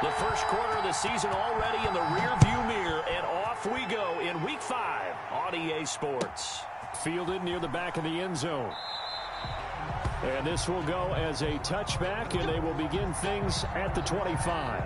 The first quarter of the season already in the rearview mirror, and off we go in Week 5 on EA Sports. Fielded near the back of the end zone. And this will go as a touchback, and they will begin things at the 25.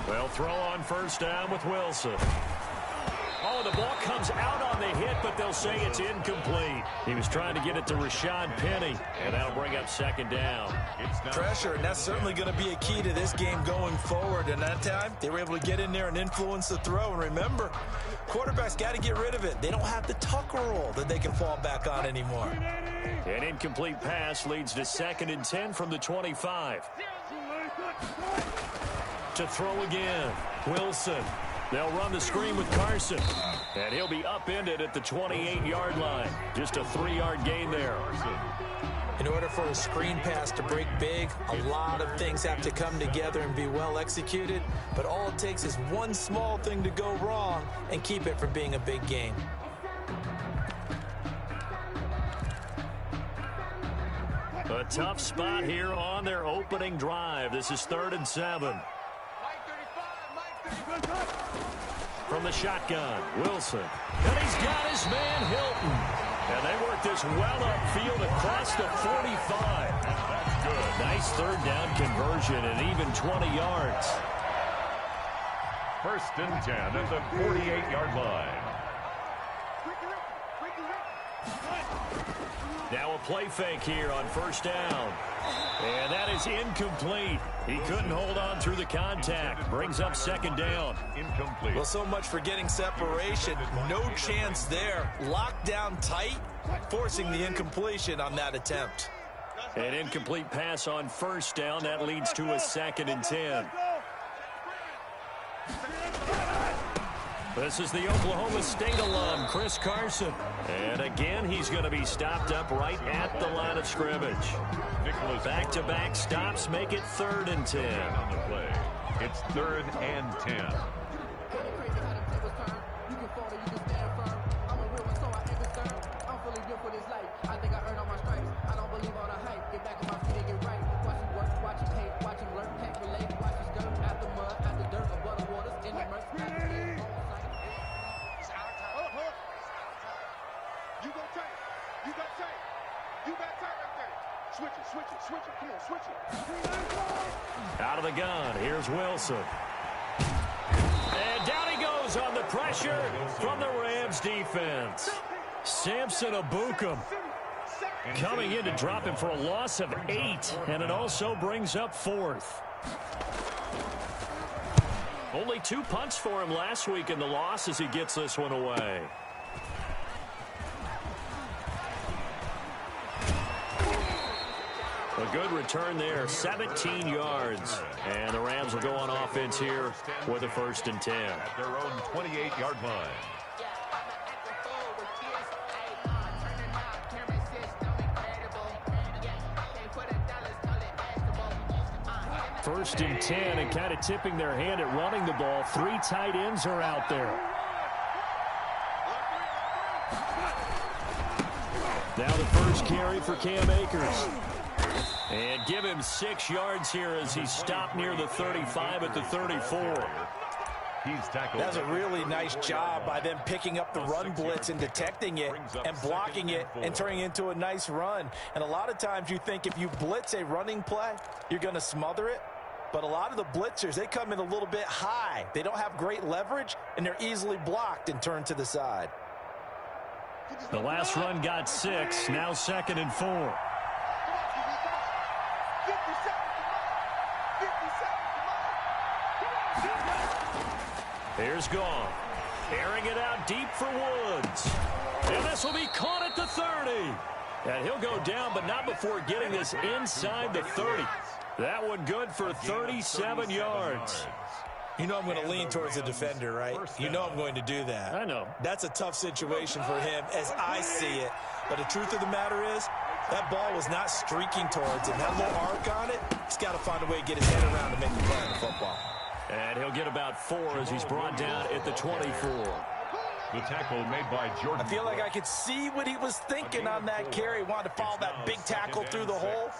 Well, throw on first down with Wilson. Oh, the ball comes out on the hit, but they'll say it's incomplete. He was trying to get it to Rashad Penny, and that'll bring up second down. Pressure, and that's certainly going to be a key to this game going forward. And that time, they were able to get in there and influence the throw. And remember, quarterbacks got to get rid of it. They don't have the tuck roll that they can fall back on anymore. An incomplete pass leads to 2nd and 10 from the 25. To throw again, Wilson. They'll run the screen with Carson, and he'll be upended at the 28-yard line. Just a 3-yard gain there. In order for a screen pass to break big, a lot of things have to come together and be well executed, but all it takes is one small thing to go wrong and keep it from being a big game. A tough spot here on their opening drive. This is 3rd and 7. From the shotgun, Wilson. And he's got his man, Hilton. And they work this well upfield across the 45. That's good. Nice 3rd down conversion and even 20 yards. 1st and 10 at the 48-yard line. Now a play fake here on first down. And that is incomplete. He couldn't hold on through the contact. Brings up 2nd down. Incomplete. Well, so much for getting separation. No chance there. Locked down tight, forcing the incompletion on that attempt. An incomplete pass on first down. That leads to a 2nd and 10. This is the Oklahoma State alum, Chris Carson. And again, he's going to be stopped up right at the line of scrimmage. Back-to-back stops make it 3rd and 10. On the play. It's 3rd and 10. Out of the gun, here's Wilson. And down he goes on the pressure from the Rams defense. Samson Abukum coming in to drop him for a loss of 8, and it also brings up 4th. Only 2 punts for him last week in the loss as he gets this one away. A good return there, 17 yards. And the Rams will go on offense here with a 1st and 10. At their own 28-yard line. 1st and 10, and kind of tipping their hand at running the ball. 3 tight ends are out there. Now the first carry for Cam Akers. And give him 6 yards here as he's stopped near the 35 at the 34. He's tackled. That's a really nice job by them picking up the run blitz and detecting it and blocking it and turning it into a nice run. And a lot of times you think if you blitz a running play, you're going to smother it. But a lot of the blitzers, they come in a little bit high. They don't have great leverage, and they're easily blocked and turned to the side. The last run got 6, now 2nd and 4. Here's Goff, airing it out deep for Woods. And this will be caught at the 30. And he'll go down, but not before getting this inside the 30. That one good for 37 yards. You know I'm going to lean towards the defender, right? You know I'm going to do that. I know. That's a tough situation for him as I see it. But the truth of the matter is, that ball was not streaking towards him. Had a little arc on it. He's got to find a way to get his head around to make the play on the football. And he'll get about 4 as he's brought down at the 24. The tackle made by Jordan. I feel like I could see what he was thinking on that carry. Wanted to follow that big tackle through the hole.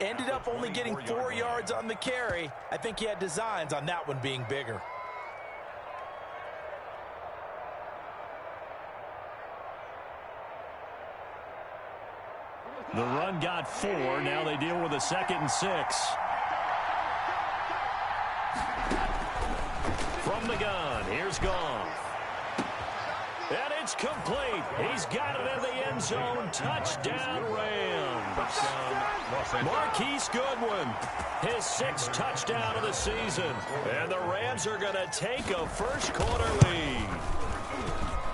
Ended up only getting 4 yards on the carry. I think he had designs on that one being bigger. The run got 4. Now they deal with a 2nd and 6. From the gun, here's Goff. And it's complete. He's got it in the end zone. Touchdown, Rams. Marquise Goodwin, his 6th touchdown of the season. And the Rams are going to take a first-quarter lead.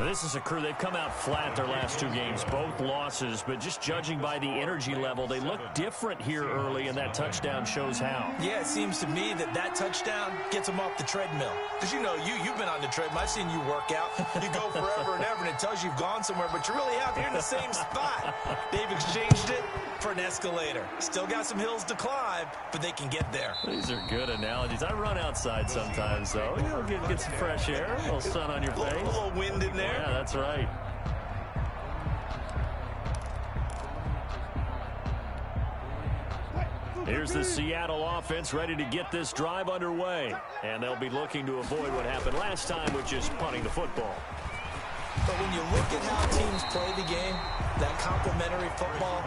This is a crew, they've come out flat their last 2 games, both losses, but just judging by the energy level, they look different here early, and that touchdown shows how. Yeah, it seems to me that touchdown gets them off the treadmill. Because you know, you've been on the treadmill. I've seen you work out. You go forever and ever, and it tells you you've gone somewhere, but you're really out here in the same spot. They've exchanged it for an escalator. Still got some hills to climb, but they can get there. These are good analogies. I run outside sometimes, though. You know, get some fresh air, a little sun on your face. A little wind in there. Yeah, that's right. Here's the Seattle offense ready to get this drive underway. And they'll be looking to avoid what happened last time, which is punting the football. But when you look at how teams play the game, that complementary football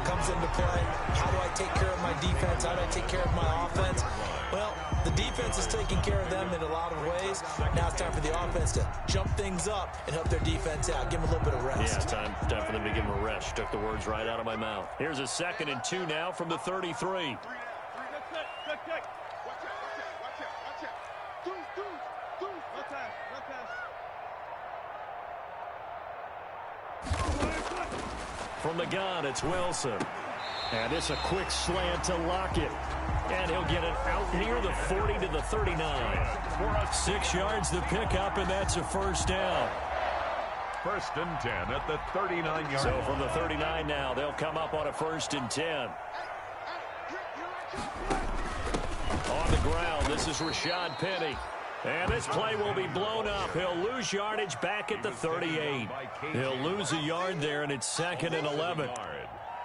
comes into play. How do I take care of my defense? How do I take care of my offense? Well, the defense is taking care of them in a lot of ways. Now it's time for the offense to jump things up and help their defense out. Give them a little bit of rest. Yeah, it's time for them to give them a rest. Took the words right out of my mouth. Here's a 2nd and 2 now from the 33. From the gun, it's Wilson. And it's a quick slant to Lockett. And he'll get it out near the 40 to the 39. 6 yards to pick up, and that's a first down. 1st and 10 at the 39-yard line. So from the 39 now, they'll come up on a 1st and 10. On the ground, this is Rashad Penny. And this play will be blown up. He'll lose yardage back at the 38. He'll lose a yard there, and it's 2nd and 11.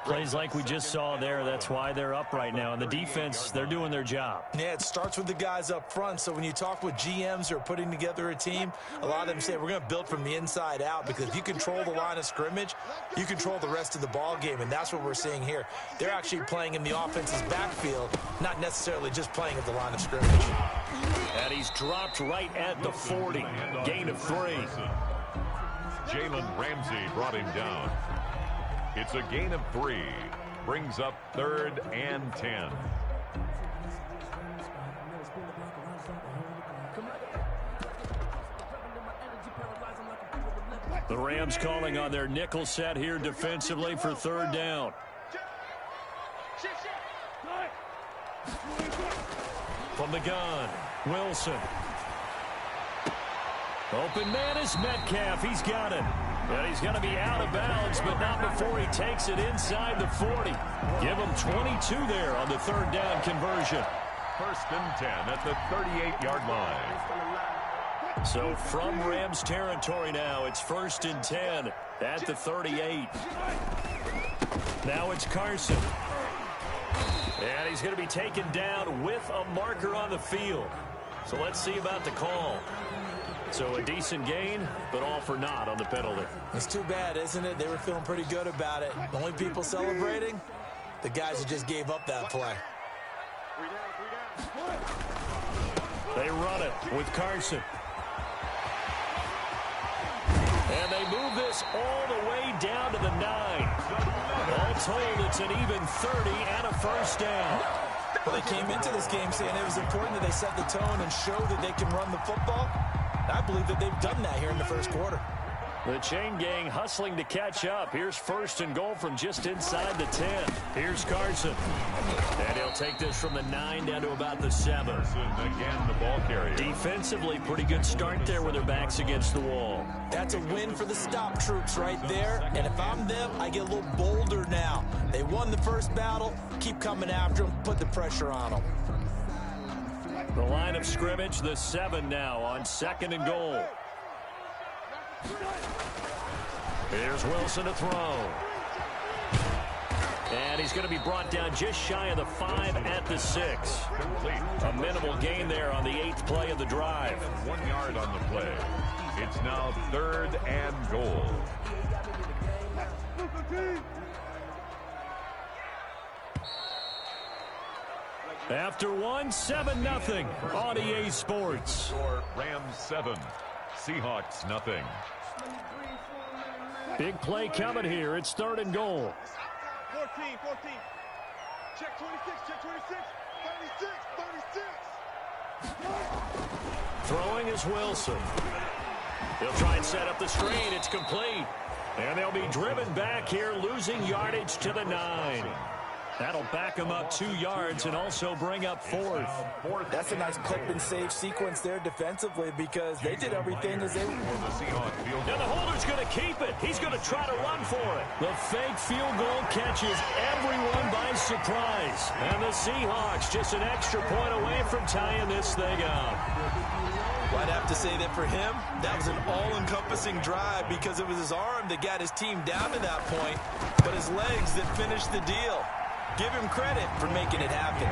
Plays like we just saw there. That's why they're up right now. And the defense, they're doing their job. Yeah, it starts with the guys up front. So when you talk with GMs who are putting together a team, a lot of them say we're going to build from the inside out, because if you control the line of scrimmage, you control the rest of the ball game. And that's what we're seeing here. They're actually playing in the offense's backfield, not necessarily just playing at the line of scrimmage. And he's dropped right at the 40. Gain of 3. Jalen Ramsey brought him down. It's a gain of 3. Brings up 3rd and 10. The Rams calling on their nickel set here defensively for 3rd down. From the gun, Wilson. Open man is Metcalf. He's got it. And he's going to be out of bounds, but not before he takes it inside the 40. Give him 22 there on the 3rd down conversion. 1st and 10 at the 38-yard line. So from Rams territory now, it's 1st and 10 at the 38. Now it's Carson. And he's going to be taken down with a marker on the field. So let's see about the call. So a decent gain, but all for naught on the penalty. It's too bad, isn't it? They were feeling pretty good about it. The only people celebrating, the guys who just gave up that play. They run it with Carson. And they move this all the way down to the 9. All told, it's an even 30 and a first down. Well, they came into this game saying it was important that they set the tone and show that they can run the football. I believe that they've done that here in the first quarter. The chain gang hustling to catch up. Here's 1st and goal from just inside the 10. Here's Carson. And he'll take this from the 9 down to about the 7. Again, the ball carrier. Defensively, pretty good start there with their backs against the wall. That's a win for the stop troops right there. And if I'm them, I get a little bolder now. They won the first battle. Keep coming after them. Put the pressure on them. The line of scrimmage, the 7 now on 2nd and goal. Here's Wilson to throw. And he's going to be brought down just shy of the 5 at the 6. A minimal gain there on the 8th play of the drive. 1 yard on the play. It's now 3rd and goal. After 1, 7-0 on EA Sports. Rams 7, Seahawks nothing. Big play coming here. It's 3rd and goal. 14. Check 26, check 26. 36. Throwing is Wilson. He'll try and set up the screen. It's complete. And they'll be driven back here, losing yardage to the 9. That'll back them up 2 yards and also bring up 4th. That's a nice clip and save sequence there defensively because they did everything as they... Now the holder's going to keep it. He's going to try to run for it. The fake field goal catches everyone by surprise. And the Seahawks just an extra point away from tying this thing up. Well, I'd have to say that for him, that was an all-encompassing drive because it was his arm that got his team down to that point, but his legs that finished the deal. Give him credit for making it happen.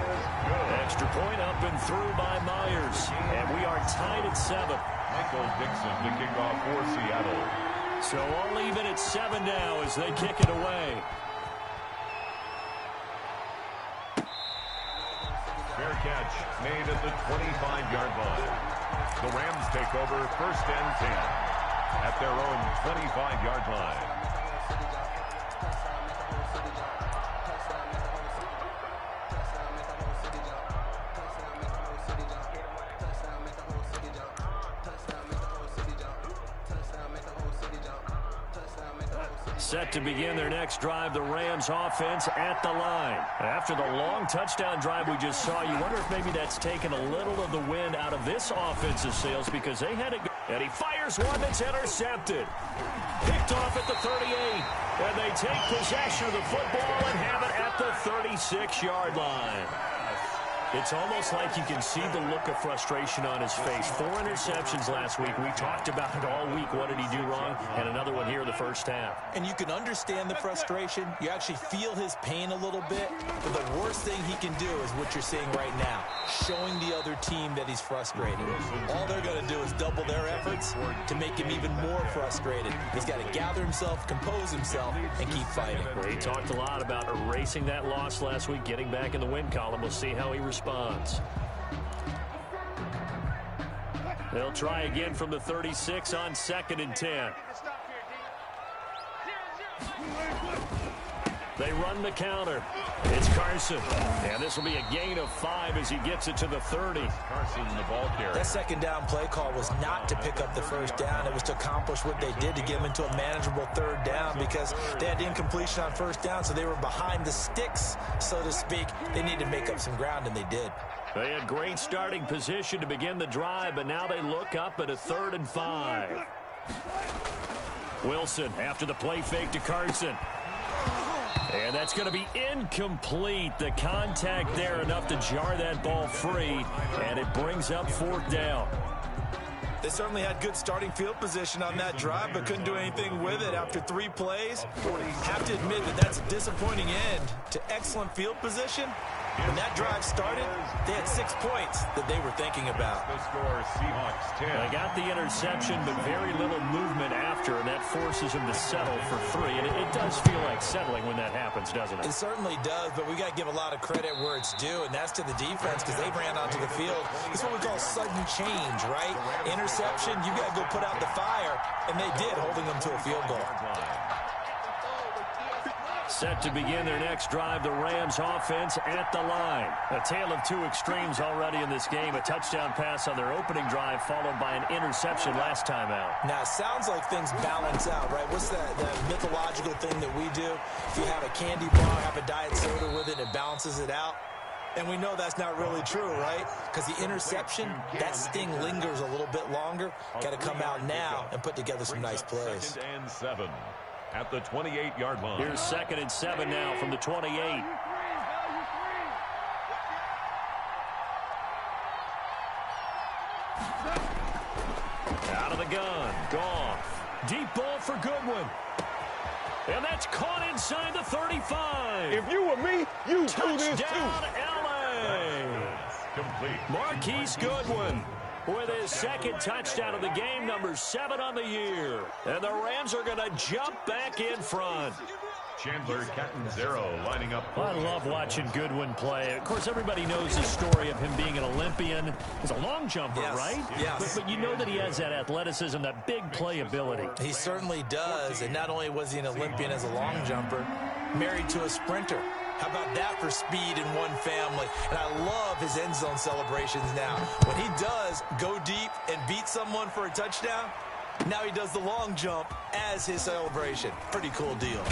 Extra point up and through by Myers. And we are tied at 7. Michael Dixon to kick off for Seattle. So all even at 7 now as they kick it away. Fair catch made at the 25-yard line. The Rams take over 1st and 10 at their own 25-yard line. Set to begin their next drive, the Rams offense at the line. After the long touchdown drive we just saw, you wonder if maybe that's taken a little of the wind out of this offensive sails because they had it. And he fires one that's intercepted. Picked off at the 38. And they take possession of the football and have it at the 36-yard line. It's almost like you can see the look of frustration on his face. 4 interceptions last week. We talked about it all week. What did he do wrong? And another one here in the first half. And you can understand the frustration. You actually feel his pain a little bit. But the worst thing he can do is what you're seeing right now, showing the other team that he's frustrated. All they're going to do is double their efforts to make him even more frustrated. He's got to gather himself, compose himself, and keep fighting. Well, he talked a lot about erasing that loss last week, getting back in the win column. We'll see how he responds. They'll try again from the 36 on 2nd and 10. They run the counter. It's Carson. And this will be a gain of 5 as he gets it to the 30. Carson, the ball carrier. That 2nd down play call was not to pick up the 1st down. It was to accomplish what they did to get them into a manageable 3rd down because they had incompletion on 1st down, so they were behind the sticks, so to speak. They needed to make up some ground, and they did. They had great starting position to begin the drive, but now they look up at a 3rd and 5. Wilson after the play fake to Carson. And that's going to be incomplete. The contact there enough to jar that ball free, and it brings up 4th down. They certainly had good starting field position on that drive, but couldn't do anything with it after 3 plays. Have to admit that that's a disappointing end to excellent field position. When that drive started, they had 6 points that they were thinking about. The score, Seahawks 10. They got the interception, but very little movement after, and that forces them to settle for 3. And it does feel like settling when that happens, doesn't it? It certainly does, but we got to give a lot of credit where it's due, and that's to the defense because they ran onto the field. It's what we call sudden change, right? Interception, you got to go put out the fire, and they did, holding them to a field goal. Set to begin their next drive, the Rams offense at the line. A tale of two extremes already in this game. A touchdown pass on their opening drive, followed by an interception last time out. Now, it sounds like things balance out, right? What's that mythological thing that we do? If you have a candy bar, have a diet soda with it, it balances it out. And we know that's not really true, right? Because the interception, that sting lingers a little bit longer. Got to come out now and put together some nice plays. 2nd and 7 at the 28-yard line. Here's 2nd and 7 now from the 28. Out of the gun, Goff. Deep ball for Goodwin. And that's caught inside the 35. If you were me, you do this too. Touchdown, L.A. Complete. Marquise Goodwin with his second touchdown of the game, number 7 on the year. And the Rams are going to jump back in front. Chandler Catanzaro lining up. I love watching Goodwin play. Of course, everybody knows the story of him being an Olympian. He's a long jumper, Yes, right? yes. But you know that he has that athleticism, that big playability. He certainly does. And not only was he an Olympian as a long jumper, married to a sprinter. How about that for speed in one family? And I love his end zone celebrations now. When he does go deep and beat someone for a touchdown, now he does the long jump as his celebration. Pretty cool deal.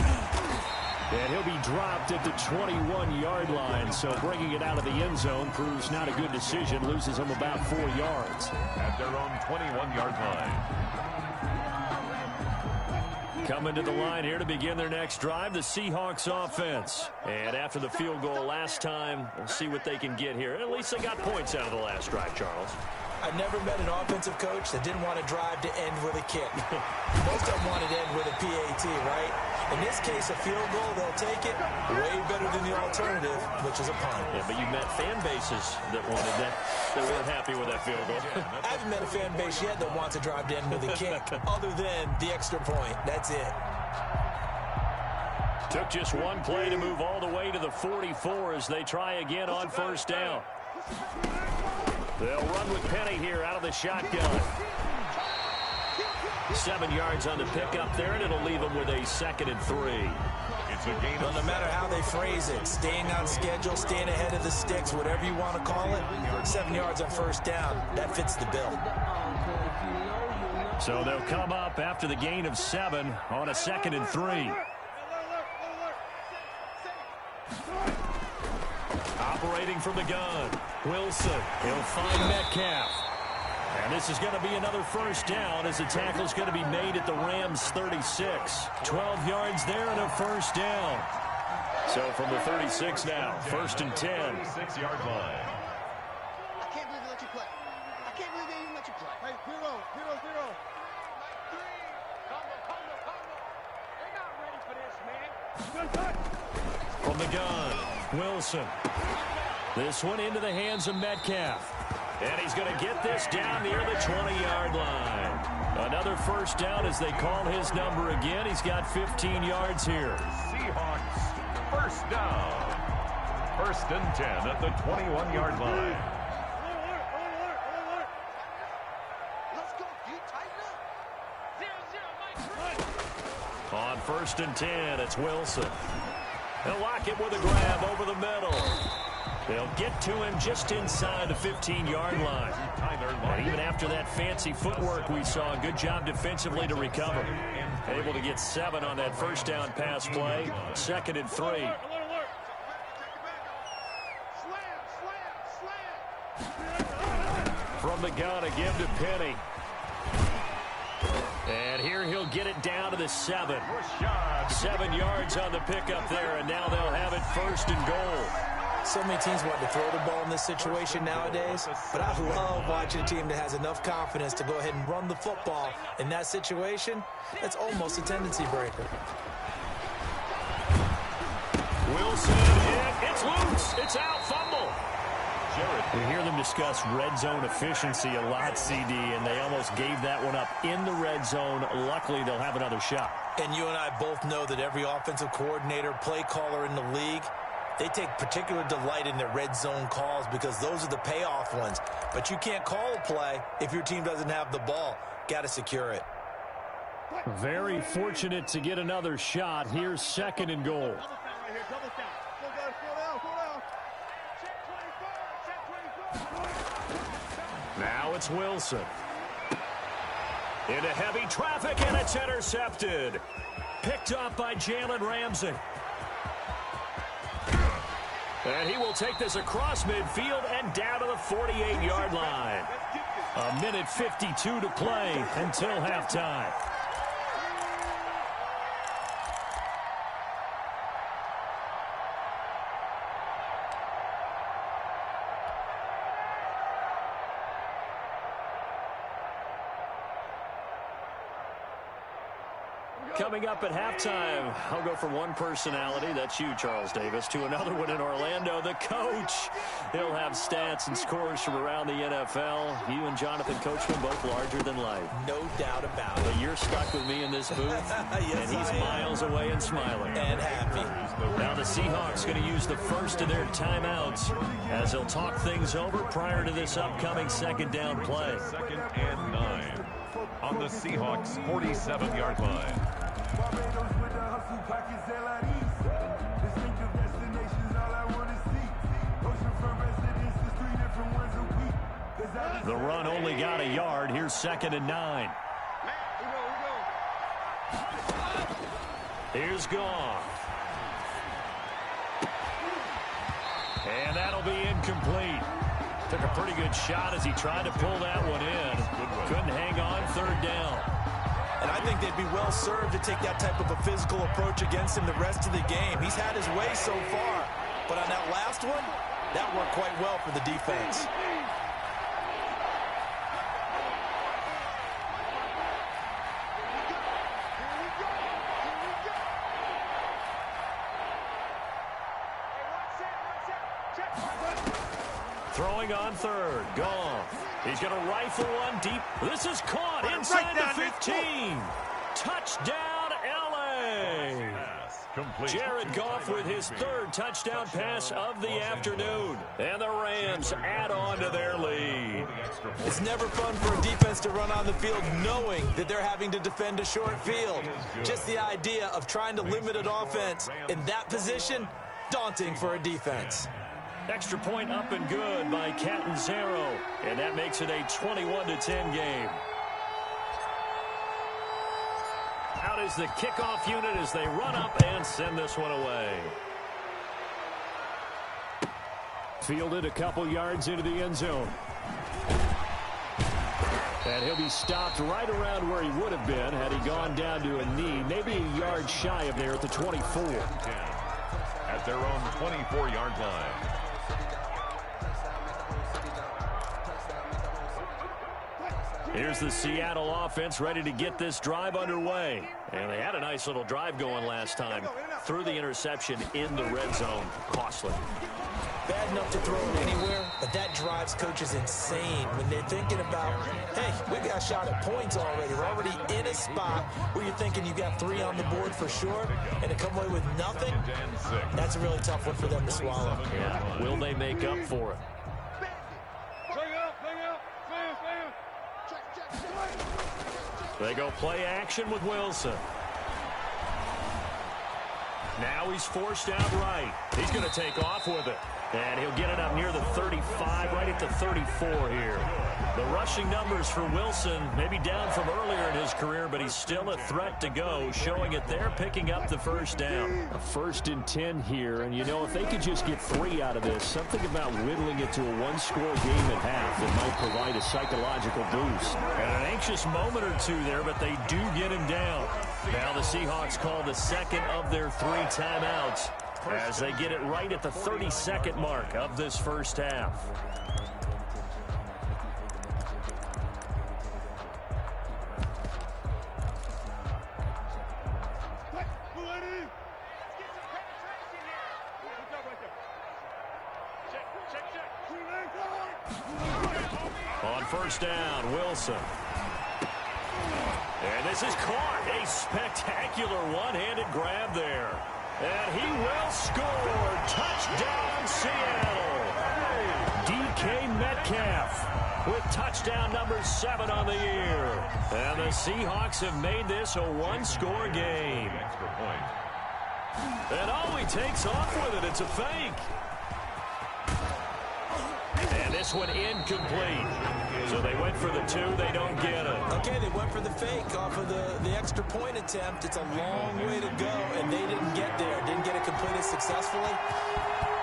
And he'll be dropped at the 21-yard line, so bringing it out of the end zone proves not a good decision. Loses him about 4 yards. At their own 21-yard line. Coming to the line here to begin their next drive, the Seahawks offense. And after the field goal last time, we'll see what they can get here. At least they got points out of the last drive, Charles. I've never met an offensive coach that didn't want to drive to end with a kick. Most of them wanted to end with a PAT, right? In this case, a field goal, they'll take it. Way better than the alternative, which is a punt. Yeah, but you met fan bases that wanted that. They weren't happy with that field goal. I haven't met a fan base yet that wants to drive to end with a kick, other than the extra point. That's it. Took just one play to move all the way to the 44 as they try again on first down. They'll run with Penny here out of the shotgun. 7 yards on the pickup there, and it'll leave them with a 2nd and 3. It's a gain Well, no matter how they phrase it, staying on schedule, staying ahead of the sticks, whatever you want to call it, 7 yards on first down, that fits the bill. So they'll come up after the gain of 7 on a 2nd and 3. Operating from the gun, Wilson. He'll find Metcalf. And this is going to be another first down as the tackle's going to be made at the Rams 36. 12 yards there and a first down. So from the 36 now, 1st and 10. 6-yard line. I can't believe they let you play. I can't believe they even let you play. Hey, 0-0-0. They're not ready for this, man. From the gun, Wilson. This one into the hands of Metcalf. And he's going to get this down near the 20-yard line. Another first down as they call his number again. He's got 15 yards here. Seahawks, first down. 1st and 10 at the 21-yard line. Let's go. You tighten up. 0-0, Mike. On 1st and 10, it's Wilson. They'll lock it with a grab over the middle. They'll get to him just inside the 15-yard line. And even after that fancy footwork we saw, good job defensively to recover. Able to get 7 on that first down pass play. 2nd and 3. From the gun again to Penny. And here he'll get it down to the 7. 7 yards on the pickup there, and now they'll have it 1st and goal. So many teams want to throw the ball in this situation nowadays, but I love watching a team that has enough confidence to go ahead and run the football. In that situation, that's almost a tendency breaker. Wilson, it's loose. It's out, fumble. We hear them discuss red zone efficiency a lot, CD, and they almost gave that one up in the red zone. Luckily, they'll have another shot. And you and I both know that every offensive coordinator, play caller in the league, they take particular delight in their red zone calls because those are the payoff ones. But you can't call a play if your team doesn't have the ball. Got to secure it. Very fortunate to get another shot. Here's 2nd and goal. right here. Double count. Slow down, slow down, slow down. Check 24, check 24. Now it's Wilson. Into heavy traffic, and it's intercepted. Picked up by Jalen Ramsey. And he will take this across midfield and down to the 48-yard line. A minute 52 to play until halftime. Coming up at halftime, I'll go from one personality, that's you, Charles Davis, to another one in Orlando, the coach. He'll have stats and scores from around the NFL. You and Jonathan Coachman both larger than life. No doubt about it. But you're stuck with me in this booth, Yes, and he's miles away and smiling. And happy. Now the Seahawks going to use the first of their timeouts as they'll talk things over prior to this upcoming second down play. 2nd and 9 on the Seahawks 47-yard line. The run only got a yard. Here's 2nd and 9. Here's Goff. And that'll be incomplete. Took a pretty good shot as he tried to pull that one in. Couldn't hang on 3rd down. And I think they'd be well served to take that type of a physical approach against him the rest of the game. He's had his way so far. But on that last one, that worked quite well for the defense. Throwing on 3rd. Goff. He's going to rifle one deep. This is caught inside the 15. Touchdown, L.A. Jared Goff with his 3rd touchdown pass of the afternoon. And the Rams add on to their lead. It's never fun for a defense to run on the field knowing that they're having to defend a short field. Just the idea of trying to limit an offense in that position, daunting for a defense. Extra point up and good by Catanzaro. And that makes it a 21-10 game. Out is the kickoff unit as they run up and send this one away. Fielded a couple yards into the end zone. And he'll be stopped right around where he would have been had he gone down to a knee. Maybe a yard shy of there at the 24. At their own 24-yard line. Here's the Seattle offense ready to get this drive underway. And they had a nice little drive going last time. Threw the interception in the red zone. Costly. Bad enough to throw it anywhere, but that drives coaches insane when they're thinking about, hey, we got a shot at points already. We're already in a spot where you're thinking you got 3 on the board for sure, and to come away with nothing, that's a really tough one for them to swallow. Yeah. Will they make up for it? They go play action with Wilson. Now he's forced out right. He's going to take off with it. And he'll get it up near the 35, right at the 34 here. The rushing numbers for Wilson, maybe down from earlier in his career, but he's still a threat to go, showing it there, picking up the first down. A 1st and 10 here, and you know, if they could just get 3 out of this, something about whittling it to a 1-score game at half that might provide a psychological boost. And an anxious moment or two there, but they do get him down. Now the Seahawks call the 2nd of their 3 timeouts as they get it right at the 32nd mark of this first half. On first down, Wilson. And this is caught. A spectacular one-handed grab there. And he will score. Touchdown, Seattle. DK Metcalf with touchdown number 7 on the year. And the Seahawks have made this a 1-score game. Extra point. And oh, he takes off with it. It's a fake. And this one incomplete. So they went for the 2. They don't get it. Okay, they went for the fake off of the extra point attempt. It's a long way to go, and they didn't get there. Didn't get it completed successfully.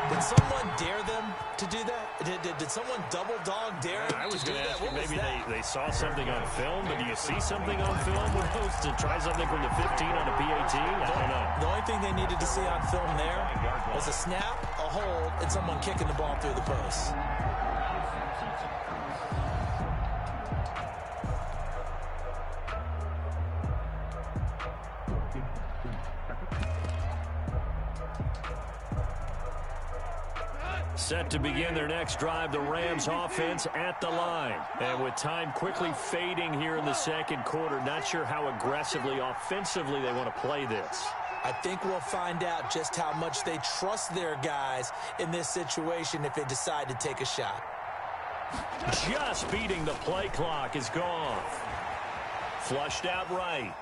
Did someone dare them to do that? Did someone double dog dare them I was to do going to that? ask you, What was maybe that? they saw something on film, but do you see something on film with those to try something from the 15 on a PAT? I don't know. The only thing they needed to see on film there was a snap, a hold, and someone kicking the ball through the post. Set to begin their next drive, the Rams offense at the line. And with time quickly fading here in the second quarter, not sure how aggressively, offensively they want to play this. I think we'll find out just how much they trust their guys in this situation if they decide to take a shot. Just beating the play clock is gone. Flushed out right.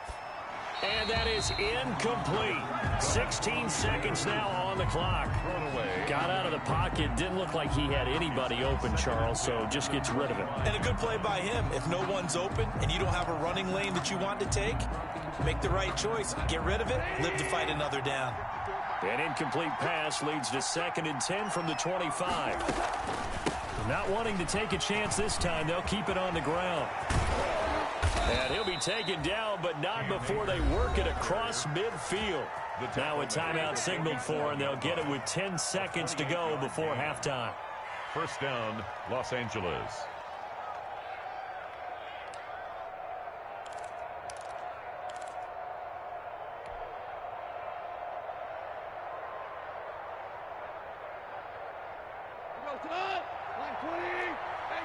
And that is incomplete. 16 seconds now on the clock. Got out of the pocket. Didn't look like he had anybody open, Charles, so just gets rid of it. And a good play by him. If no one's open and you don't have a running lane that you want to take, make the right choice. Get rid of it. Live to fight another down. An incomplete pass leads to 2nd and 10 from the 25. Not wanting to take a chance this time. They'll keep it on the ground. And he'll be taken down, but not before they work it across midfield. Now a timeout signaled for, and they'll get it with 10 seconds to go before halftime. First down, Los Angeles. Go tonight. Line 20. Hey,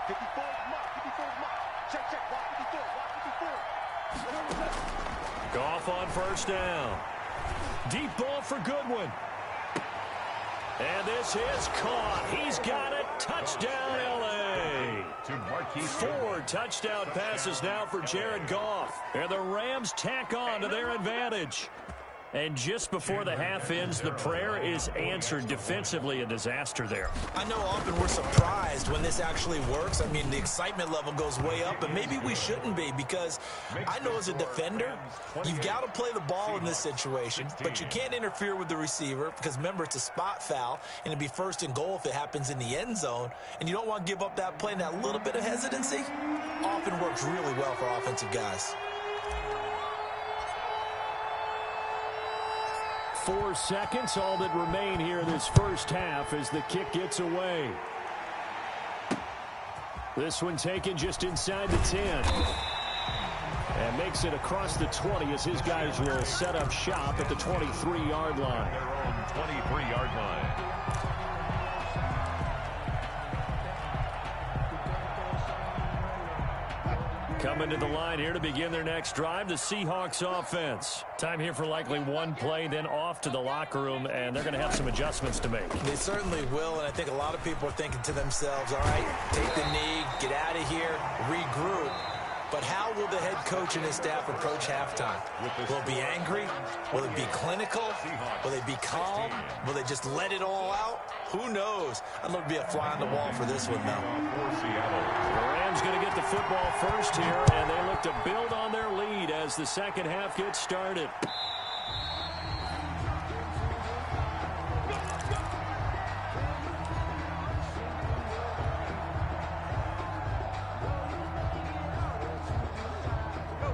54 mark. 54 mark. Check. Block 54. Block 54. Goff on first down. Deep ball for Goodwin. And this is caught. He's got it. Touchdown, L.A. To Marquise. 4 touchdown passes now for Jared Goff. And the Rams tack on to their advantage. And just before the half ends, the prayer is answered. Defensively, a disaster there. I know often we're surprised when this actually works. I mean, the excitement level goes way up, but maybe we shouldn't be, because I know as a defender, you've got to play the ball in this situation, but you can't interfere with the receiver because, remember, it's a spot foul, and it'd be 1st and goal if it happens in the end zone, and you don't want to give up that play, and that little bit of hesitancy often works really well for offensive guys. 4 seconds, all that remain here in this first half as the kick gets away. This one taken just inside the 10. And makes it across the 20 as his guys will set up shop at the 23-yard line. Their own 23-yard line. Coming to the line here to begin their next drive, the Seahawks offense. Time here for likely one play, then off to the locker room, and they're going to have some adjustments to make. They certainly will, and I think a lot of people are thinking to themselves, all right, take the knee, get out of here, regroup. But how will the head coach and his staff approach halftime? Will it be angry? Will it be clinical? Will they be calm? Will they just let it all out? Who knows? I'd love to be a fly on the wall for this one, though. The Rams going to get the football first here, and they look to build on their lead as the second half gets started.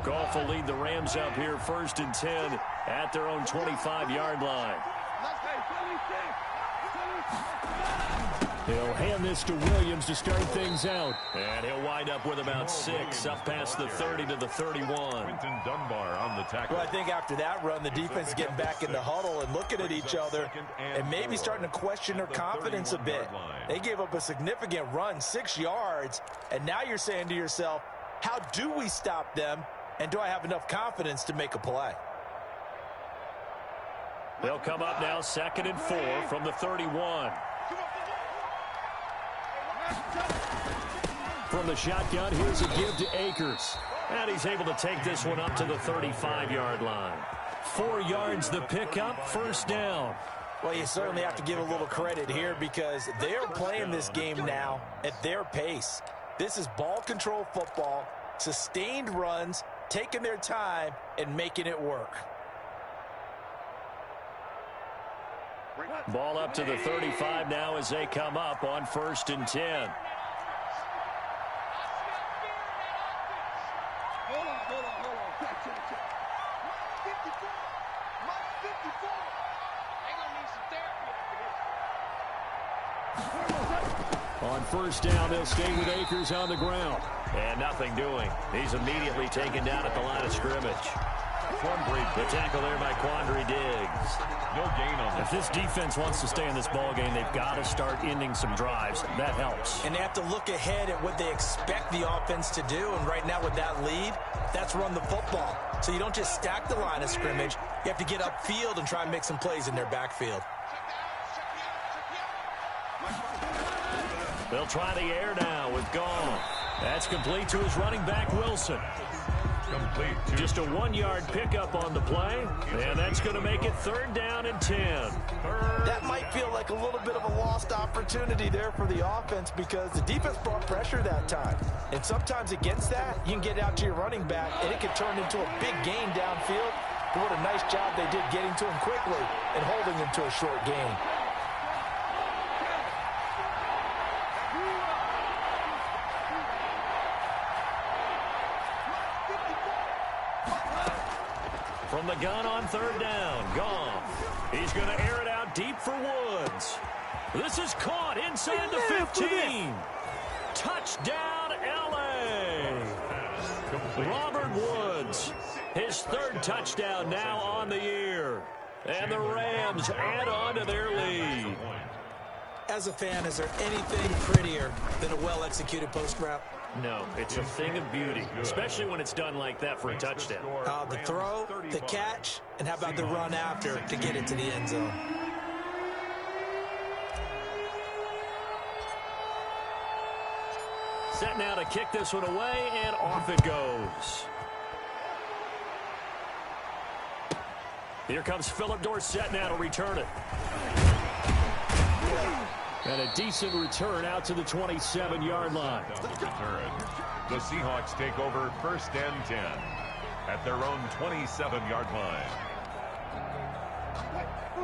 Goff will lead the Rams up here 1st and 10 at their own 25-yard line. He'll hand this to Williams to start things out. And he'll wind up with about 6 up past the 30 to the 31. Quinton Dunbar on the tackle. Well, I think after that run, the defense is getting back in the huddle and looking at each other and maybe starting to question their confidence a bit. They gave up a significant run, 6 yards, and now you're saying to yourself, how do we stop them, and do I have enough confidence to make a play? They'll come up now 2nd and 4 from the 31. From the shotgun, here's a give to Akers. And he's able to take this one up to the 35-yard line. 4 yards the pickup, first down. Well, you certainly have to give a little credit here because they're playing this game now at their pace. This is ball control football, sustained runs, taking their time, and making it work. Ball up to the 35 now as they come up on 1st and 10. Hold on. Check. 54. Mark 54. They're going to need some therapy. On 1st down, they'll stay with Akers on the ground. And nothing doing. He's immediately taken down at the line of scrimmage. The tackle there by Quandre Diggs. No gain on If this defense wants to stay in this ball game, they've got to start ending some drives. That helps. And they have to look ahead at what they expect the offense to do. And right now with that lead, that's run the football. So you don't just stack the line of scrimmage. You have to get upfield and try and make some plays in their backfield. They'll try the air now with Goff. That's complete to his running back, Wilson. Complete. Just a 1-yard pickup on the play, and that's going to make it 3rd down and 10. That might feel like a little bit of a lost opportunity there for the offense because the defense brought pressure that time. And sometimes against that, you can get out to your running back, and it can turn into a big gain downfield. But what a nice job they did getting to him quickly and holding him to a short gain. From the gun on 3rd down, Goff. He's going to air it out deep for Woods. This is caught inside the 15. Touchdown, L.A. Robert Woods, his 3rd touchdown now on the year. And the Rams add on to their lead. As a fan, is there anything prettier than a well-executed post route? No, it's a thing of beauty, especially when it's done like that for a touchdown. The throw, the catch, and how about the run after to get it to the end zone? Set now to kick this one away, and off it goes. Here comes Philip Dorsett now to return it. And a decent return out to the 27-yard line. The Seahawks take over 1st and 10 at their own 27-yard line.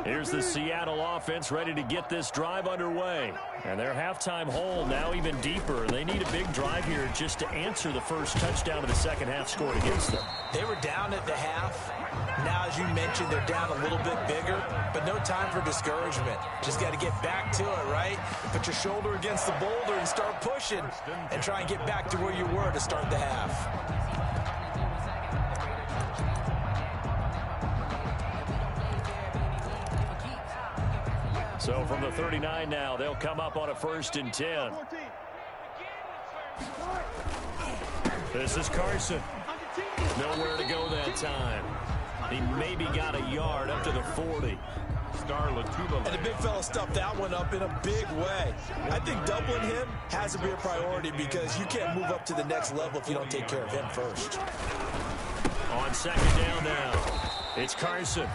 Here's the Seattle offense ready to get this drive underway. And their halftime hole now even deeper. They need a big drive here just to answer the first touchdown of the second half scored against them. They were down at the half. Now, as you mentioned, they're down a little bit bigger, but no time for discouragement. Just got to get back to it, right? Put your shoulder against the boulder and start pushing and try and get back to where you were to start the half. So from the 39 now, they'll come up on a 1st and 10. This is Carson. Nowhere to go that time. He maybe got a yard up to the 40. And the big fella stuffed that one up in a big way. I think doubling him has to be a priority because you can't move up to the next level if you don't take care of him first. On 2nd down now, it's Carson.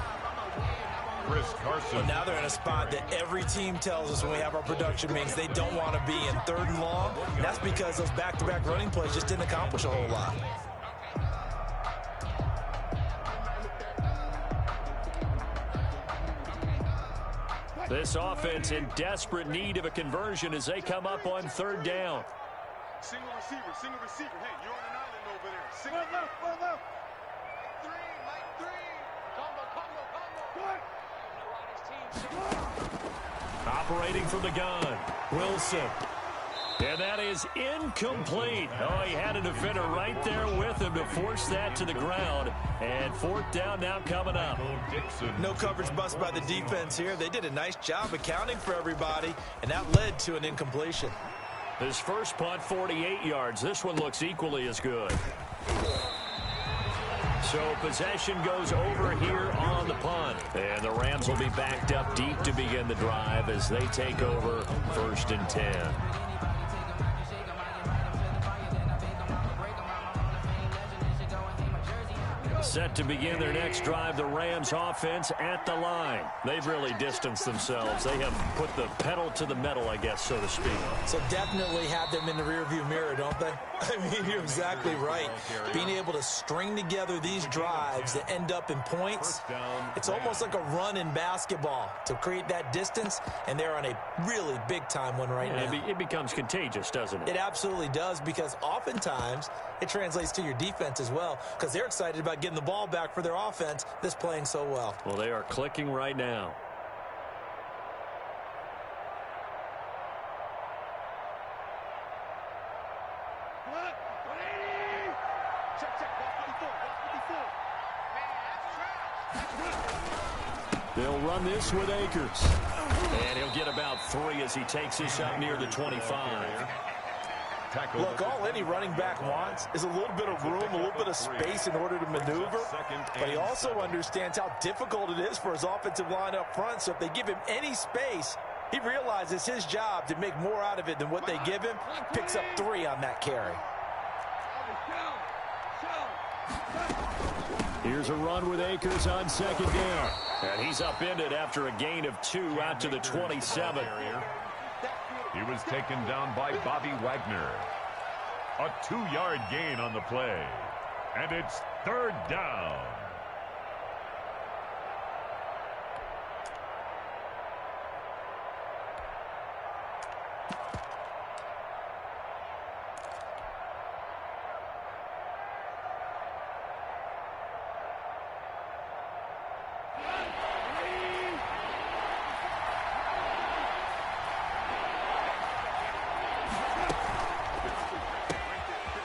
Chris Carson. Well, now they're in a spot that every team tells us when we have our production meetings they don't want to be in 3rd and long. And that's because those back-to-back running plays just didn't accomplish a whole lot. This offense in desperate need of a conversion as they come up on 3rd down. Single receiver. Hey, you're on an island over there. Single left. Three. Combo. Operating from the gun, Wilson. And that is incomplete. Oh, he had a defender right there with him to force that to the ground. And 4th down now coming up. No coverage bust by the defense here. They did a nice job accounting for everybody, and that led to an incompletion. His first punt, 48 yards. This one looks equally as good. So possession goes over here on the punt. And the Rams will be backed up deep to begin the drive as they take over 1st and 10. Set to begin their next drive, the Rams offense at the line. They've really distanced themselves. They have put the pedal to the metal, I guess, so to speak. So definitely have them in the rearview mirror, don't they? I mean, you're exactly right. Being able to string together these drives that end up in points, it's almost like a run in basketball to create that distance, and they're on a really big-time one right now. It becomes contagious, doesn't it? It absolutely does, because oftentimes it translates to your defense as well, because they're excited about getting the ball back for their offense that's playing so well. Well, they are clicking right now. They'll run this with Akers. And he'll get about 3 as he takes this up near the 25. Look, all any running back wants is a little bit of room, a little bit of space in order to maneuver. But he also understands how difficult it is for his offensive line up front. So if they give him any space, he realizes his job to make more out of it than what they give him. Picks up 3 on that carry. Here's a run with Akers on second down. And he's upended after a gain of 2 out to the 27. He was taken down by Bobby Wagner. A 2-yard gain on the play. And it's 3rd down.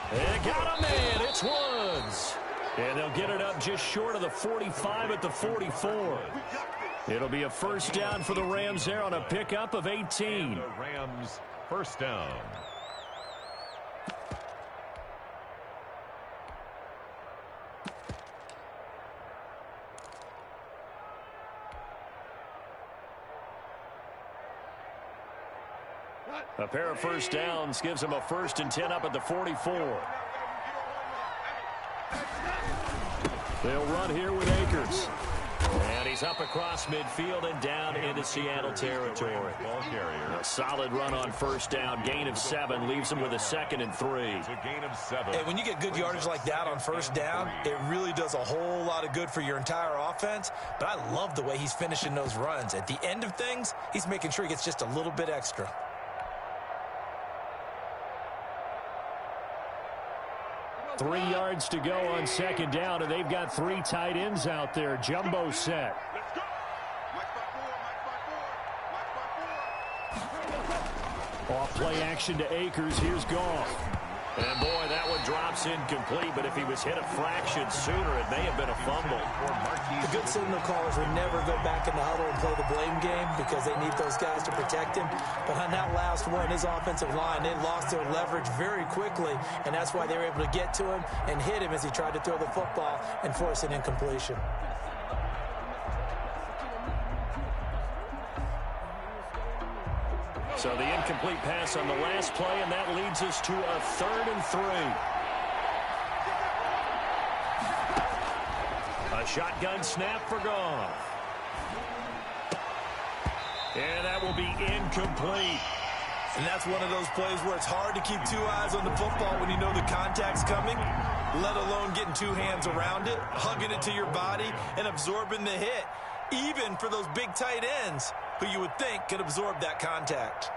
They got a man. It's Woods. And they'll get it up just short of the 45 at the 44. It'll be a first down for the Rams there on a pickup of 18. The Rams first down. A pair of first downs gives them a 1st and 10 up at the 44. They'll run here with Akers. And he's up across midfield and down into Seattle territory. Ball carrier. A solid run on first down. Gain of 7 leaves them with a 2nd and 3. It's a gain of 7. Hey, when you get good yardage like that on first down, it really does a whole lot of good for your entire offense. But I love the way he's finishing those runs. At the end of things, he's making sure he gets just a little bit extra. Three yards to go on second down, and they've got 3 tight ends out there. Jumbo set. Let's go. Mike by 4. Off play action to Akers. Here's Goff. And boy, that one drops incomplete, but if he was hit a fraction sooner, it may have been a fumble. The good signal callers would never go back in the huddle and play the blame game because they need those guys to protect him. But on that last one, his offensive line, they lost their leverage very quickly, and that's why they were able to get to him and hit him as he tried to throw the football and force an incompletion. So the incomplete pass on the last play, and that leads us to a 3rd and 3. A shotgun snap for Goff. And that will be incomplete. And that's one of those plays where it's hard to keep 2 eyes on the football when you know the contact's coming, let alone getting 2 hands around it, hugging it to your body, and absorbing the hit, even for those big tight ends who you would think could absorb that contact.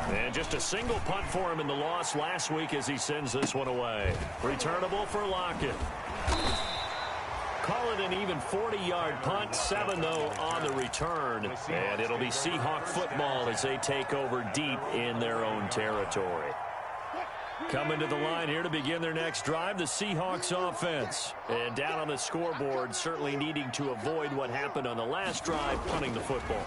And just a single punt for him in the loss last week as he sends this one away. Returnable for Lockett. Call it an even 40-yard punt. 7, though, on the return. And it'll be Seahawk football as they take over deep in their own territory. Coming to the line here to begin their next drive, the Seahawks offense. And down on the scoreboard, certainly needing to avoid what happened on the last drive, punting the football.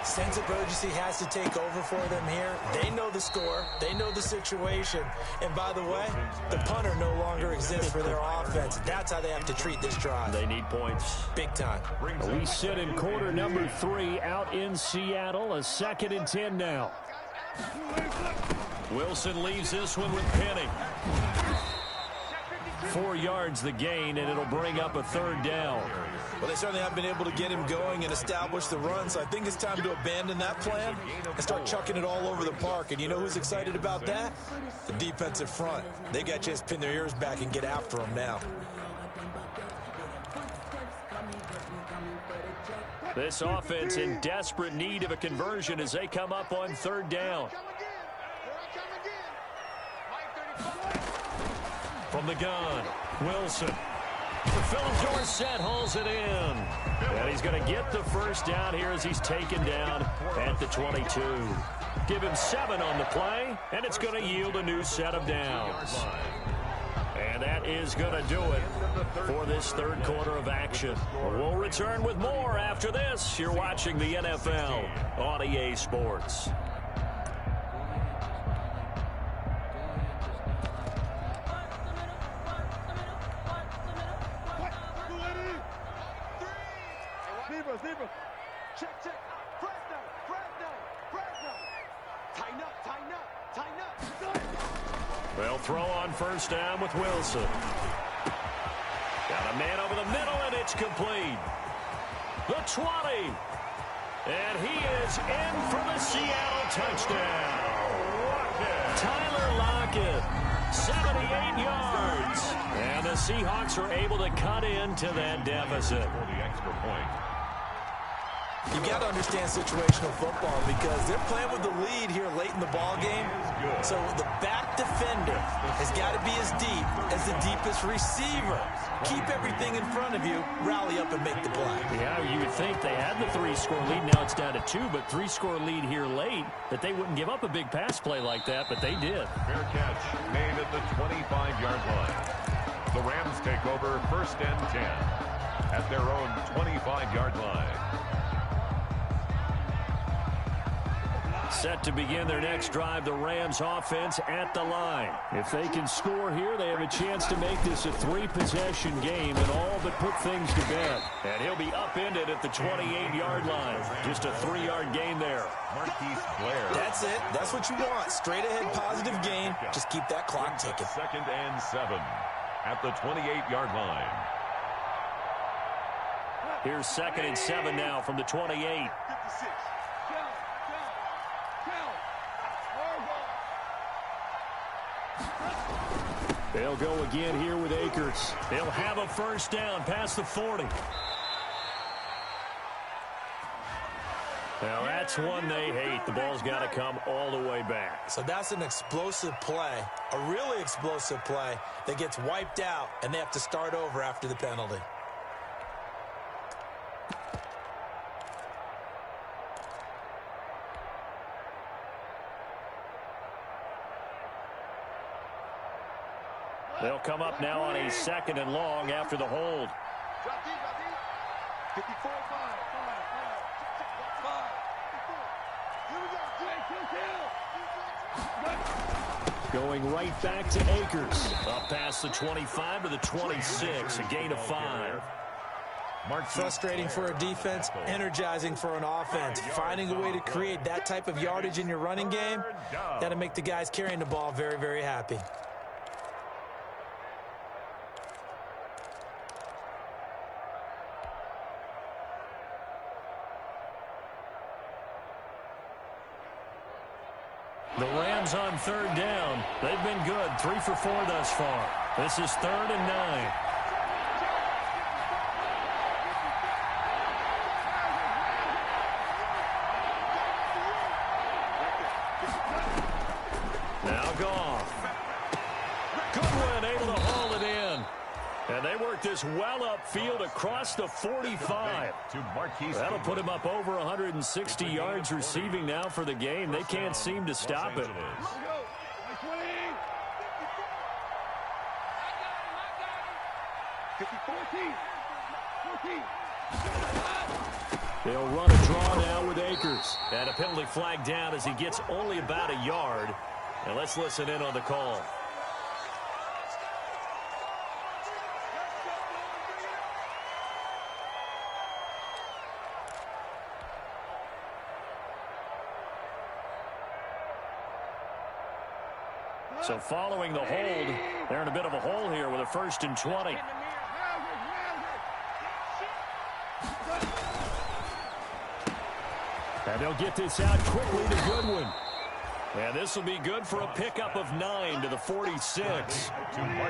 Sense of urgency has to take over for them here. They know the score. They know the situation. And by the way, the punter no longer exists for their offense. That's how they have to treat this drive. They need points. Big time. We sit in quarter number 3 out in Seattle. A 2nd and 10 now. Wilson leaves this one with Penny. 4 yards the gain, and it'll bring up a 3rd down. Well, they certainly haven't been able to get him going and establish the run, so I think it's time to abandon that plan and start chucking it all over the park. And you know who's excited about that? The defensive front. They got to just pin their ears back and get after him now. This offense in desperate need of a conversion as they come up on 3rd down. From the gun, Wilson. Philip Dorsett hauls it in. And he's going to get the 1st down here as he's taken down at the 22. Give him 7 on the play, and it's going to yield a new set of downs. And that is going to do it for this 3rd quarter of action. We'll return with more after this. You're watching the NFL on EA Sports. Zebra. Check. Fresno. Tighten up. They'll throw on 1st down with Wilson. Got a man over the middle, and it's complete. The 20. And he is in for the Seattle touchdown. Tyler Lockett, 78 yards. And the Seahawks are able to cut into that deficit. For the extra point. You got to understand situational football because they're playing with the lead here late in the ball game. So the back defender has got to be as deep as the deepest receiver. Keep everything in front of you, rally up and make the play. Yeah, you would think they had the 3-score lead. Now it's down to 2, but 3-score lead here late, that they wouldn't give up a big pass play like that, but they did. Fair catch made at the 25-yard line. The Rams take over 1st and 10 at their own 25-yard line. Set to begin their next drive, the Rams offense at the line. If they can score here, they have a chance to make this a 3-possession game and all but put things to bed. And he'll be upended at the 28-yard line. Just a 3-yard gain there. Marquise Blair. That's it. That's what you want. Straight ahead positive gain. Just keep that clock ticking. 2nd and 7 at the 28-yard line. Here's 2nd and 7 now from the 28. 56. They'll go again here with Akers. They'll have a 1st down past the 40. Now that's one they hate. The ball's got to come all the way back. So that's an explosive play, a really explosive play that gets wiped out, and they have to start over after the penalty. They'll come up now on a 2nd and long after the hold. Drop deep. 54, 5. Here we go. Going right back to Akers. Up past the 25 to the 26, a gain of 5. Frustrating for a defense, energizing for an offense. Finding a way to create that type of yardage in your running game, that'll make the guys carrying the ball very, very happy. The Rams on 3rd down. They've been good. 3 for 4 thus far. This is 3rd and 9. Now Goff. Goodwin able to haul it in. And they work this well upfield across the 45. That'll put him up over 160 yards receiving now for the game. They can't seem to stop it. They'll run a draw now with Akers. And a penalty flag down as he gets only about a yard. And let's listen in on the call. So following the hold, they're in a bit of a hole here with a 1st and 20. And they'll get this out quickly to Goodwin. And this will be good for a pickup of 9 to the 46.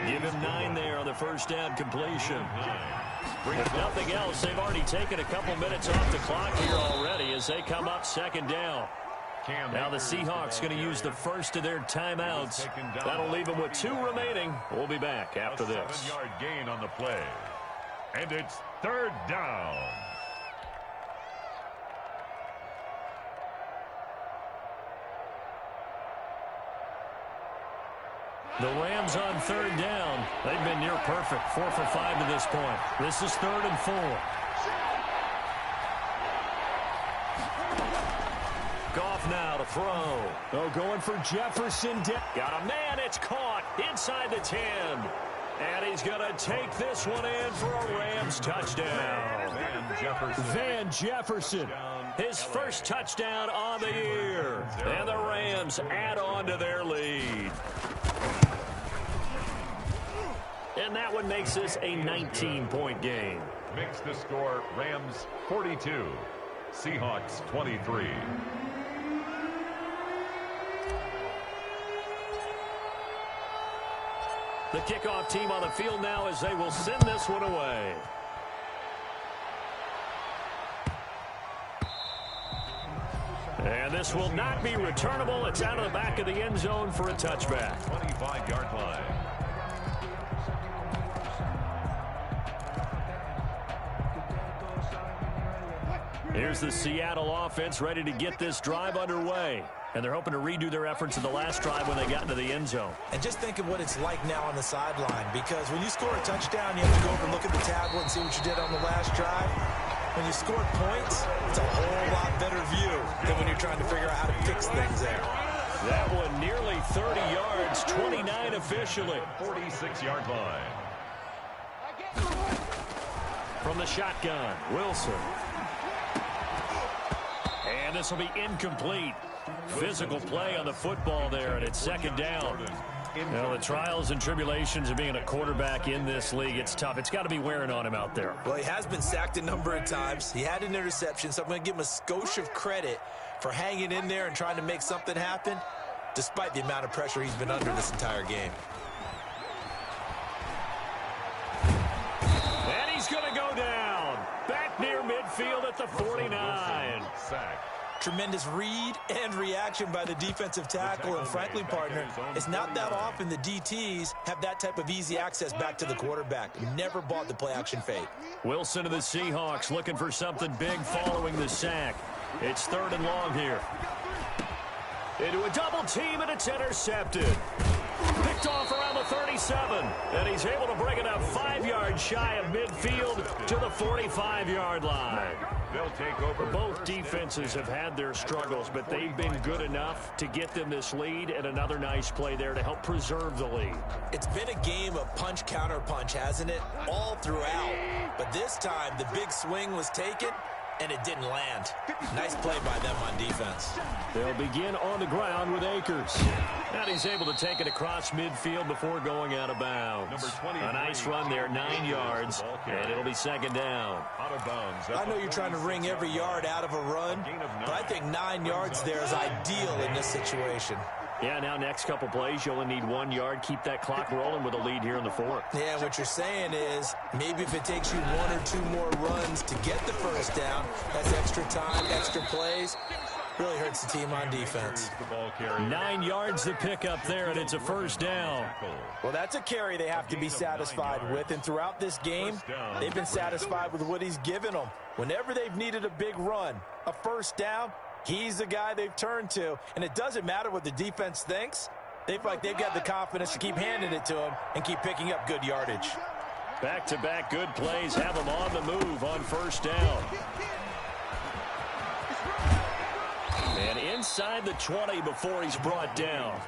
Give him 9 there on the first down completion. If nothing else, they've already taken a couple minutes off the clock here already as they come up 2nd down. Now the Seahawks going to use the first of their timeouts. That'll leave them with 2 remaining. We'll be back after this. 7-yard gain on the play. And it's 3rd down. The Rams on 3rd down. They've been near perfect. 4 for 5 to this point. This is 3rd and 4. Goff now to throw. Oh, going for Jefferson. Got a man. It's caught inside the 10. And he's going to take this one in for a Rams touchdown. Van Jefferson. His first touchdown on the year. And the Rams add on to their lead. And that one makes this a 19-point game. Makes the score Rams 42, Seahawks 23. The kickoff team on the field now as they will send this one away. And this will not be returnable. It's out of the back of the end zone for a touchback. 25-yard line. Here's the Seattle offense ready to get this drive underway. And they're hoping to redo their efforts in the last drive when they got into the end zone. And just think of what it's like now on the sideline, because when you score a touchdown, you have to go over and look at the tablet and see what you did on the last drive. When you score points, it's a whole lot better view than when you're trying to figure out how to fix things there. That one nearly 30 yards, 29 officially. 46-yard line. From the shotgun, Wilson. And this will be incomplete. Physical play on the football there, and it's 2nd down. Now, the trials and tribulations of being a quarterback in this league, it's tough. It's got to be wearing on him out there. Well, he has been sacked a number of times. He had an interception, so I'm going to give him a skosh of credit for hanging in there and trying to make something happen, despite the amount of pressure he's been under this entire game. And he's going to go down. Back near midfield at the 49. Sack. Tremendous read and reaction by the defensive tackle, and frankly, partner, it's not that often the DTs have that type of easy access back to the quarterback. Never bought the play-action fake. Wilson of the Seahawks looking for something big following the sack. It's 3rd and long here. Into a double team, and it's intercepted. Picked off around the 37, and he's able to bring it up 5 yards shy of midfield to the 45-yard line. They'll take over. Both defenses have had their struggles, but they've been good enough to get them this lead, and another nice play there to help preserve the lead. It's been a game of punch-counter-punch, hasn't it? All throughout. But this time, the big swing was taken, and it didn't land. Nice play by them on defense. They'll begin on the ground with Akers. And he's able to take it across midfield before going out of bounds. A nice run there, 9 yards, and it'll be 2nd down. Out of bounds. I know you're trying to wring every yard out of a run, but I think 9 yards there is ideal in this situation. Yeah, now next couple plays, you only need 1 yard. Keep that clock rolling with a lead here in the 4th. Yeah, what you're saying is maybe if it takes you 1 or 2 more runs to get the first down, that's extra time, extra plays. Really hurts the team on defense. 9 yards to pick up there, and it's a 1st down. Well, that's a carry they have to be satisfied with, and throughout this game, they've been satisfied with what he's given them. Whenever they've needed a big run, a 1st down, he's the guy they've turned to, and it doesn't matter what the defense thinks. They feel like they've got the confidence to keep handing it to him and keep picking up good yardage. Back-to-back good plays have them on the move on 1st down. And inside the 20 before he's brought down.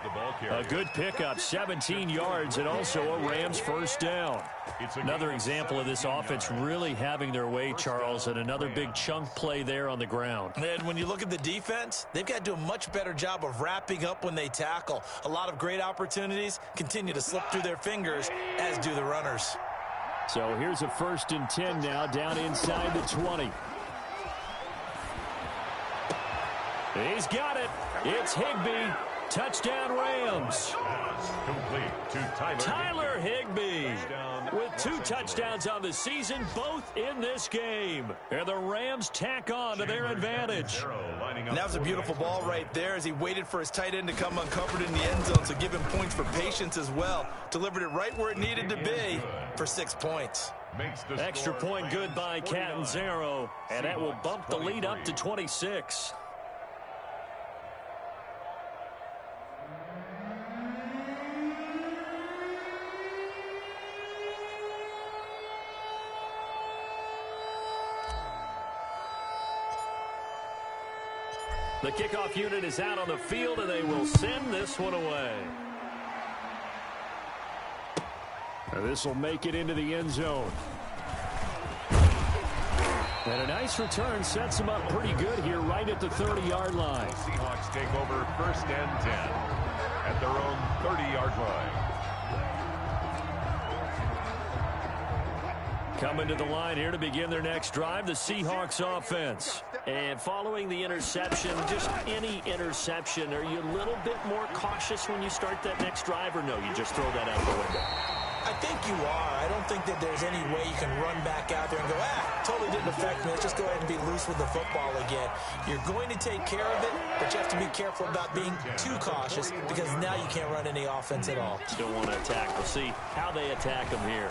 A good pickup, 17 yards, and also a Rams first down. Another example of this offense really having their way, Charles, and another big chunk play there on the ground. And when you look at the defense, they've got to do a much better job of wrapping up when they tackle. A lot of great opportunities continue to slip through their fingers, as do the runners. So here's a 1st and 10 now, down inside the 20. He's got it. It's Higbee. Touchdown, Rams. Complete to Tyler Higbee with 2 touchdowns on the season, both in this game. And the Rams tack on to their advantage. And that was a beautiful ball right there as he waited for his tight end to come uncovered in the end zone, so give him points for patience as well. Delivered it right where it needed to be for 6 points. Extra point good by Catanzaro, and that will bump the lead up to 26. The kickoff unit is out on the field, and they will send this one away. This will make it into the end zone. And a nice return sets them up pretty good here right at the 30-yard line. Seahawks take over 1st and 10 at their own 30-yard line. Coming to the line here to begin their next drive, the Seahawks offense. And following the interception, just any interception, are you a little bit more cautious when you start that next drive, or no, you just throw that out the window? I think you are. I don't think that there's any way you can run back out there and go, totally didn't affect me. Let's just go ahead and be loose with the football again. You're going to take care of it, but you have to be careful about being too cautious because now you can't run any offense at all. Still want to attack. We'll see how they attack them here.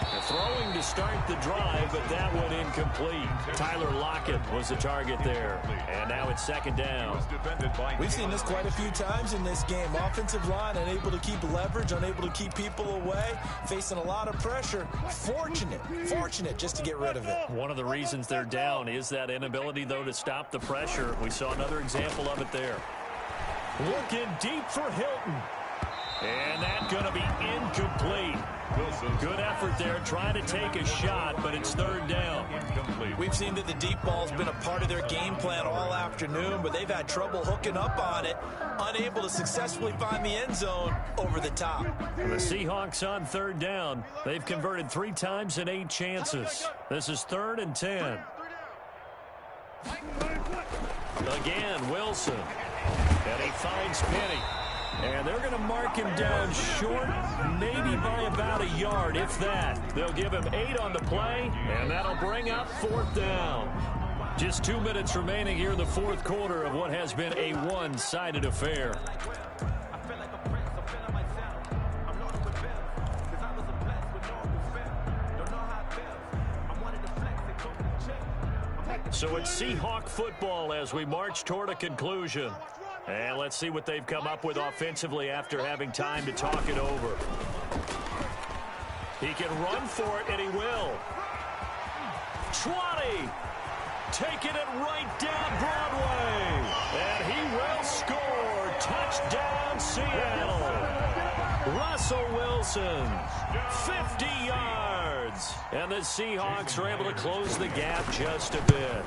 They're throwing to start the drive, but that one incomplete. Tyler Lockett was the target there. And now it's 2nd down. We've seen this quite a few times in this game. Offensive line unable to keep leverage, unable to keep people away, facing a lot of pressure. Fortunate just to get rid of it. One of the reasons they're down is that inability, though, to stop the pressure. We saw another example of it there. Looking deep for Hilton. And that's going to be incomplete. Good effort there, trying to take a shot, but it's 3rd down. We've seen that the deep ball's been a part of their game plan all afternoon, but they've had trouble hooking up on it, unable to successfully find the end zone over the top. The Seahawks on 3rd down. They've converted 3 times in 8 chances. This is 3rd and 10. Again, Wilson. And he finds Penny. And they're going to mark him down short, maybe by about a yard, if that. They'll give him 8 on the play, and that'll bring up 4th down. Just 2 minutes remaining here in the 4th quarter of what has been a one-sided affair. So it's Seahawk football as we march toward a conclusion. And let's see what they've come up with offensively after having time to talk it over. He can run for it, and he will. 20. Taking it right down Broadway. And he will score. Touchdown, Seattle. Russell Wilson, 50 yards. And the Seahawks are able to close the gap just a bit.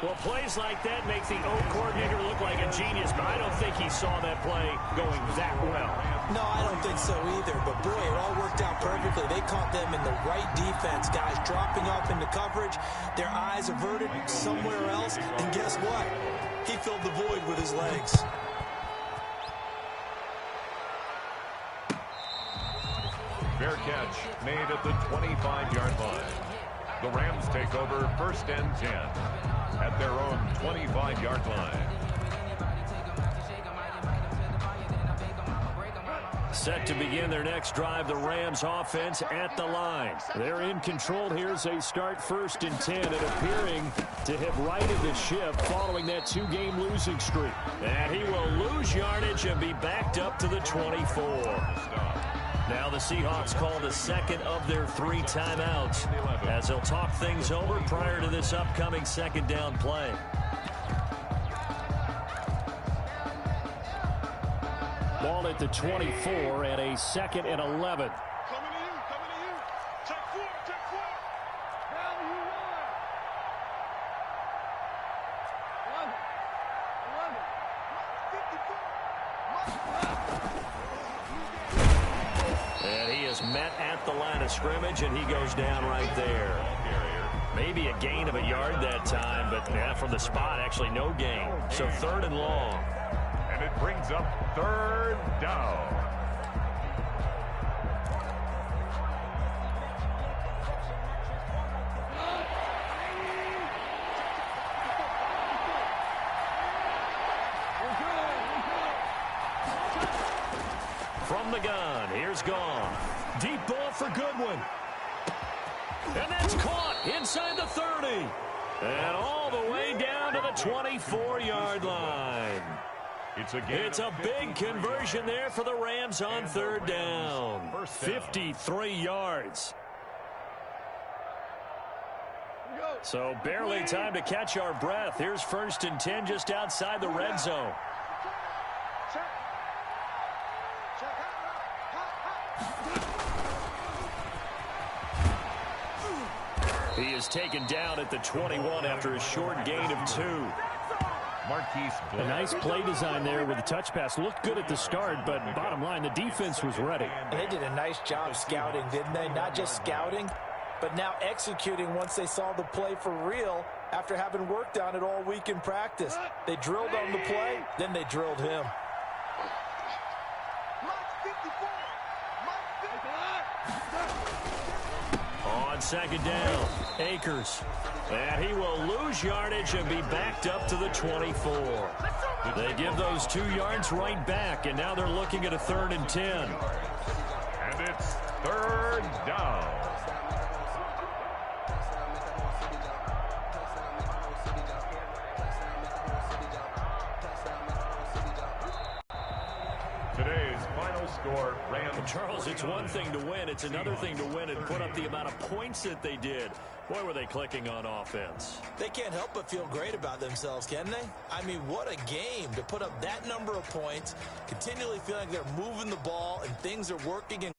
Well, plays like that make the O coordinator look like a genius, but I don't think he saw that play going that well. No, I don't think so either, but boy, it all worked out perfectly. They caught them in the right defense, guys dropping off into coverage, their eyes averted somewhere else, and guess what? He filled the void with his legs. Fair catch made at the 25-yard line. The Rams take over 1st and 10 at their own 25-yard line. Set to begin their next drive, the Rams offense at the line. They're in control here as they start 1st and 10 and appearing to have righted the ship following that 2-game losing streak. And he will lose yardage and be backed up to the 24. Now the Seahawks call the 2nd of their 3 timeouts as they'll talk things over prior to this upcoming 2nd down play. Ball at the 24 and a 2nd and 11. Coming to you, coming to you. Check 4, check 4. Down you run. 54. And he is met at the line of scrimmage, and he goes down right there. Maybe a gain of a yard that time, but from the spot, actually no gain. So 3rd and long. And it brings up 3rd down. From the gun, here's Goff. Deep ball for Goodwin. And that's caught inside the 30. And all the way down to the 24-yard line. It's a big conversion there for the Rams on 3rd down. 53 yards. So barely time to catch our breath. Here's 1st and 10 just outside the red zone. He is taken down at the 21 after a short gain of 2. A nice play design there with the touch pass. Looked good at the start, but bottom line, the defense was ready. And they did a nice job scouting, didn't they? Not just scouting, but now executing once they saw the play for real after having worked on it all week in practice. They drilled on the play, then they drilled him. On 2nd down, Akers. And he will lose yardage and be backed up to the 24. They give those 2 yards right back, and now they're looking at a 3rd and 10. And it's 3rd down. Today's final score, Rams. Charles, it's one thing to win. It's another thing to win and put up the amount of points that they did. Boy, were they clicking on offense. They can't help but feel great about themselves, can they? I mean, what a game to put up that number of points, continually feeling like they're moving the ball and things are working.